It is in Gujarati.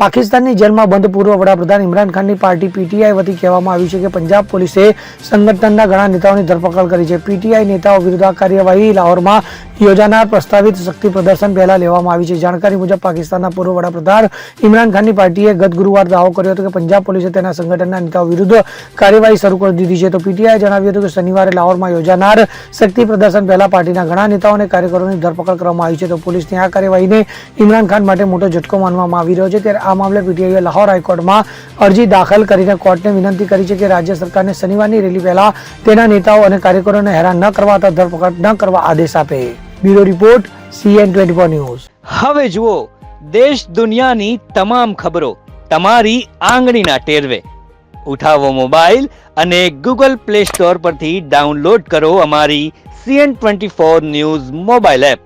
પાકિસ્તાનની જેલમાં બંધ પૂર્વ વડાપ્રધાન ઇમરાન ખાનની પાર્ટી પીટીઆઈ વતી કહેવામાં આવ્યું છે કે પંજાબ પોલીસે સંગઠનના ઘણા નેતાઓની ધરપકડ કરી છે. પીટીઆઈ નેતાઓ વિરુદ્ધ આ કાર્યવાહી લાહોરમાં યોજાનાર પ્રસ્તાવિત શક્તિ પ્રદર્શન પહેલા લેવામાં આવી છે. જાણકારી મુજબ પાકિસ્તાનના પૂર્વ વડાપ્રધાન ઇમરાન ખાનની પાર્ટીએ ગત ગુરુવાર દાવો કર્યો હતો કે પંજાબ પોલીસે તેના સંગઠનના નેતાઓ વિરુદ્ધ કાર્યવાહી શરૂ કરી દીધી છે. તો પીટીઆઈએ જણાવ્યું હતું કે શનિવારે લાહોરમાં યોજાનાર શક્તિ પ્રદર્શન પહેલા પાર્ટીના ઘણા નેતાઓ અને કાર્યકરોની ધરપકડ કરવામાં આવી છે. તો પોલીસની આ કાર્યવાહીને ઇમરાન ખાન માટે મોટો ઝટકો માનવામાં આવી રહ્યો છે. ત્યારે આ મામલે પીટીઆઈએ લાહોર હાઈકોર્ટમાં અરજી દાખલ કરીને કોર્ટને વિનંતી કરી છે કે રાજ્ય સરકારને શનિવારની રેલી પહેલા તેના નેતાઓ અને કાર્યકરોને હેરાન ન કરવા અથવા ધરપકડ ન કરવા આદેશ આપે. Bureau report CN24 news. હવે જુઓ દેશ દુનિયાની તમામ ખબરો તમારી આંગળીના ટેરવે. ઉઠાવો મોબાઈલ અને Google Play Store પરથી ડાઉનલોડ કરો અમારી CN24 ન્યૂઝ મોબાઈલ એપ.